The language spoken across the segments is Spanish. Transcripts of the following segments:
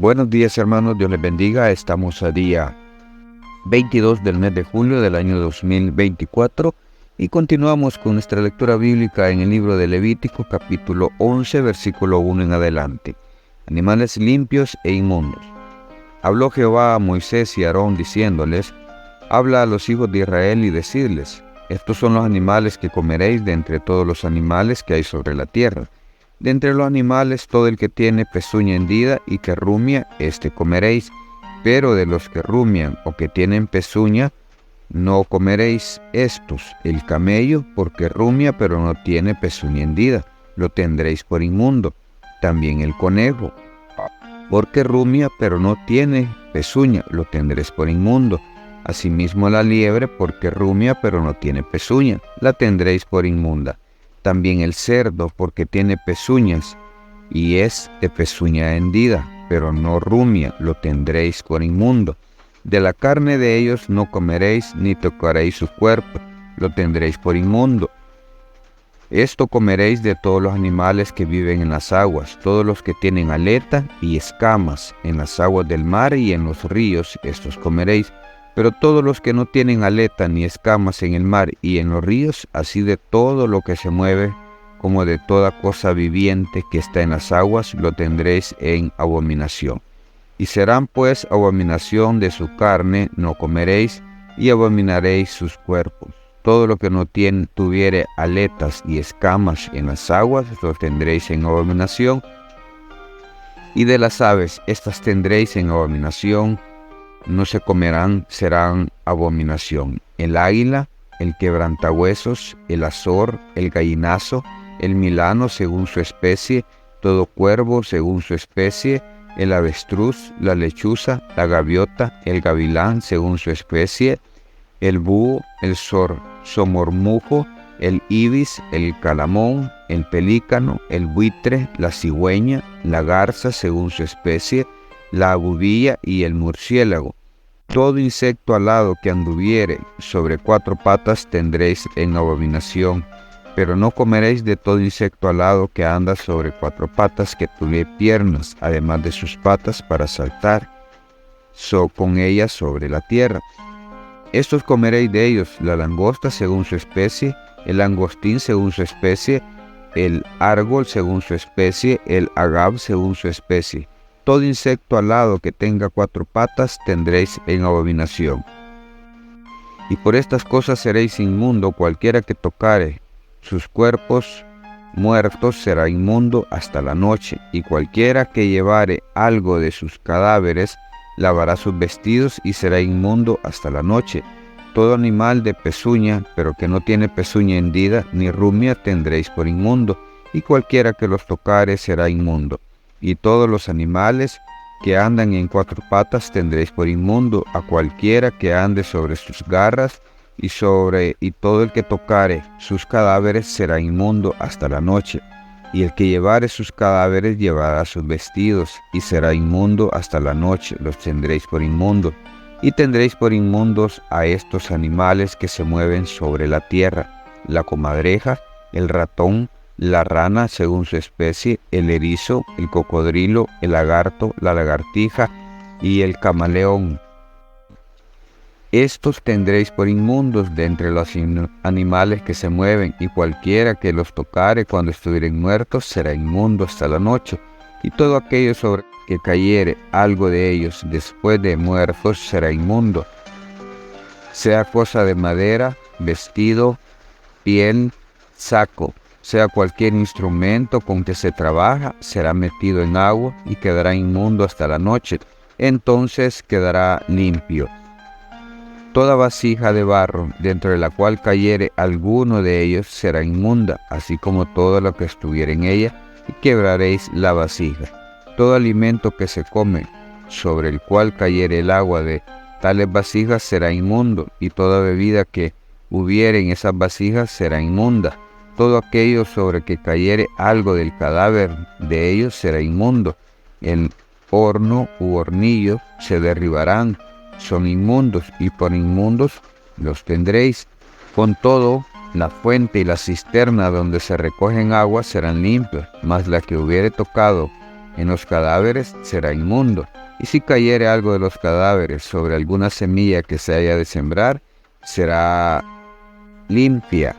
Buenos días, hermanos, Dios les bendiga. Estamos a día 22 del mes de julio del año 2024 y continuamos con nuestra lectura bíblica en el libro de Levítico, capítulo 11, versículo 1 en adelante. Animales limpios e inmundos. Habló Jehová a Moisés y a Aarón diciéndoles: habla a los hijos de Israel y decidles: estos son los animales que comeréis de entre todos los animales que hay sobre la tierra. De entre los animales, todo el que tiene pezuña hendida y que rumia, éste comeréis. Pero de los que rumian o que tienen pezuña, no comeréis estos. El camello, porque rumia pero no tiene pezuña hendida, lo tendréis por inmundo. También el conejo, porque rumia pero no tiene pezuña, lo tendréis por inmundo. Asimismo la liebre, porque rumia pero no tiene pezuña, la tendréis por inmunda. También el cerdo, porque tiene pezuñas, y es de pezuña hendida, pero no rumia, lo tendréis por inmundo. De la carne de ellos no comeréis, ni tocaréis su cuerpo, lo tendréis por inmundo. Esto comeréis de todos los animales que viven en las aguas, todos los que tienen aleta y escamas, en las aguas del mar y en los ríos, estos comeréis. Pero todos los que no tienen aleta ni escamas en el mar y en los ríos, así de todo lo que se mueve, como de toda cosa viviente que está en las aguas, lo tendréis en abominación. Y serán pues abominación de su carne, no comeréis, y abominaréis sus cuerpos. Todo lo que no tuviere aletas y escamas en las aguas, lo tendréis en abominación. Y de las aves, estas tendréis en abominación, no se comerán, serán abominación. El águila, el quebrantahuesos, el azor, el gallinazo, el milano según su especie, todo cuervo según su especie, el avestruz, la lechuza, la gaviota, el gavilán según su especie, el búho, el somormujo, el ibis, el calamón, el pelícano, el buitre, la cigüeña, la garza según su especie, la abubilla y el murciélago. Todo insecto alado que anduviere sobre 4 patas tendréis en abominación, pero no comeréis de todo insecto alado que anda sobre 4 patas, que tuviere piernas, además de sus patas, para saltar con ellas sobre la tierra. Estos comeréis de ellos: la langosta según su especie, el langostín según su especie, el árgol según su especie, el agave según su especie. Todo insecto alado que tenga 4 patas tendréis en abominación. Y por estas cosas seréis inmundo: cualquiera que tocare sus cuerpos muertos será inmundo hasta la noche, y cualquiera que llevare algo de sus cadáveres lavará sus vestidos y será inmundo hasta la noche. Todo animal de pezuña, pero que no tiene pezuña hendida ni rumia, tendréis por inmundo, y cualquiera que los tocare será inmundo. Y todos los animales que andan en 4 patas tendréis por inmundo: a cualquiera que ande sobre sus garras, y todo el que tocare sus cadáveres será inmundo hasta la noche. Y el que llevare sus cadáveres llevará sus vestidos, y será inmundo hasta la noche, los tendréis por inmundo. Y tendréis por inmundos a estos animales que se mueven sobre la tierra: la comadreja, el ratón, la rana según su especie, el erizo, el cocodrilo, el lagarto, la lagartija y el camaleón. Estos tendréis por inmundos de entre los animales que se mueven, y cualquiera que los tocare cuando estuvieren muertos será inmundo hasta la noche. Y todo aquello sobre que cayere algo de ellos después de muertos será inmundo, sea cosa de madera, vestido, piel, saco, sea cualquier instrumento con que se trabaja, será metido en agua y quedará inmundo hasta la noche. Entonces quedará limpio. Toda vasija de barro, dentro de la cual cayere alguno de ellos, será inmunda, así como todo lo que estuviera en ella, y quebraréis la vasija. Todo alimento que se come, sobre el cual cayere el agua de tales vasijas, será inmundo, y toda bebida que hubiere en esas vasijas será inmunda. Todo aquello sobre que cayere algo del cadáver de ellos será inmundo. El horno u hornillo se derribarán, son inmundos, y por inmundos los tendréis. Con todo, la fuente y la cisterna donde se recogen aguas serán limpias, mas la que hubiere tocado en los cadáveres, será inmundo. Y si cayere algo de los cadáveres sobre alguna semilla que se haya de sembrar, será limpia.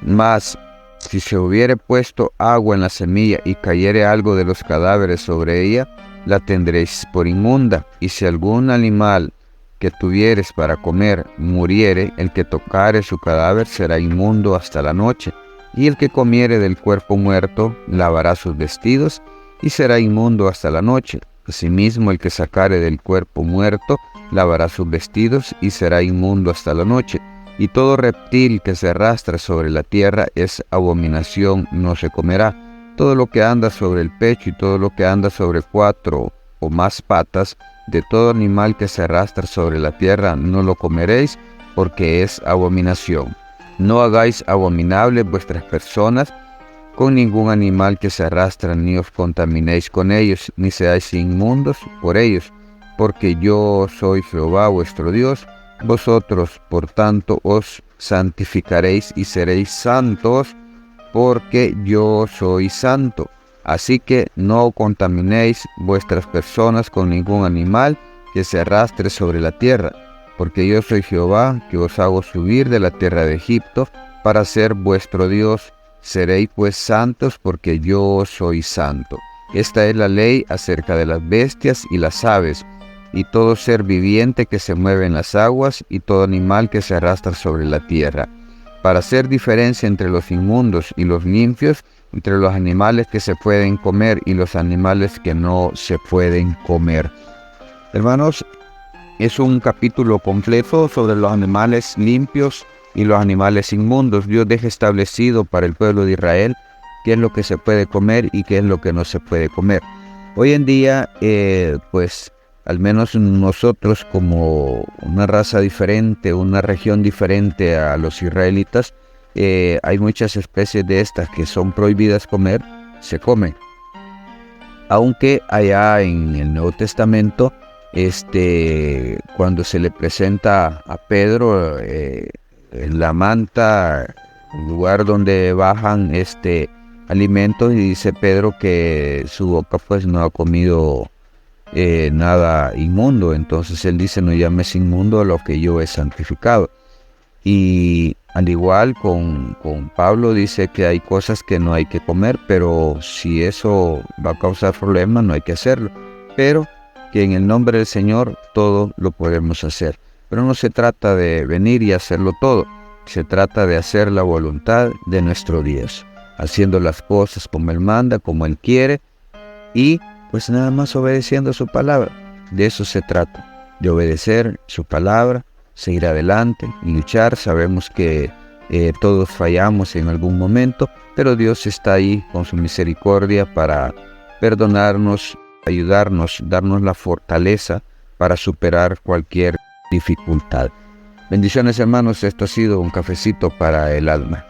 Mas si se hubiere puesto agua en la semilla y cayere algo de los cadáveres sobre ella, la tendréis por inmunda. Y si algún animal que tuvieres para comer muriere, el que tocare su cadáver será inmundo hasta la noche. Y el que comiere del cuerpo muerto lavará sus vestidos y será inmundo hasta la noche. Asimismo, el que sacare del cuerpo muerto lavará sus vestidos y será inmundo hasta la noche. Y todo reptil que se arrastra sobre la tierra es abominación, no se comerá. Todo lo que anda sobre el pecho y todo lo que anda sobre 4 o más patas, de todo animal que se arrastra sobre la tierra no lo comeréis, porque es abominación. No hagáis abominables vuestras personas con ningún animal que se arrastra, ni os contaminéis con ellos, ni seáis inmundos por ellos, porque yo soy Jehová vuestro Dios. Vosotros, por tanto, os santificaréis y seréis santos, porque yo soy santo. Así que no contaminéis vuestras personas con ningún animal que se arrastre sobre la tierra, porque yo soy Jehová, que os hago subir de la tierra de Egipto, para ser vuestro Dios. Seréis pues santos, porque yo soy santo. Esta es la ley acerca de las bestias y las aves, y todo ser viviente que se mueve en las aguas, y todo animal que se arrastra sobre la tierra, para hacer diferencia entre los inmundos y los limpios, entre los animales que se pueden comer y los animales que no se pueden comer. Hermanos, es un capítulo completo sobre los animales limpios y los animales inmundos. Dios deja establecido para el pueblo de Israel qué es lo que se puede comer y qué es lo que no se puede comer. Hoy en día, pues al menos nosotros, como una raza diferente, una región diferente a los israelitas, hay muchas especies de estas que son prohibidas comer, se comen. Aunque allá en el Nuevo Testamento, cuando se le presenta a Pedro en la manta, el lugar donde bajan alimentos, y dice Pedro que su boca pues no ha comido nada inmundo. Entonces él dice: no llames inmundo a lo que yo he santificado. Y al igual con Pablo, dice que hay cosas que no hay que comer, pero si eso va a causar problemas, no hay que hacerlo. Pero que en el nombre del Señor todo lo podemos hacer. Pero no se trata de venir y hacerlo todo, se trata de hacer la voluntad de nuestro Dios, haciendo las cosas como Él manda, como Él quiere, y pues nada más obedeciendo su palabra. De eso se trata, de obedecer su palabra, seguir adelante y luchar. Sabemos que todos fallamos en algún momento, pero Dios está ahí con su misericordia para perdonarnos, ayudarnos, darnos la fortaleza para superar cualquier dificultad. Bendiciones, hermanos. Esto ha sido un cafecito para el alma.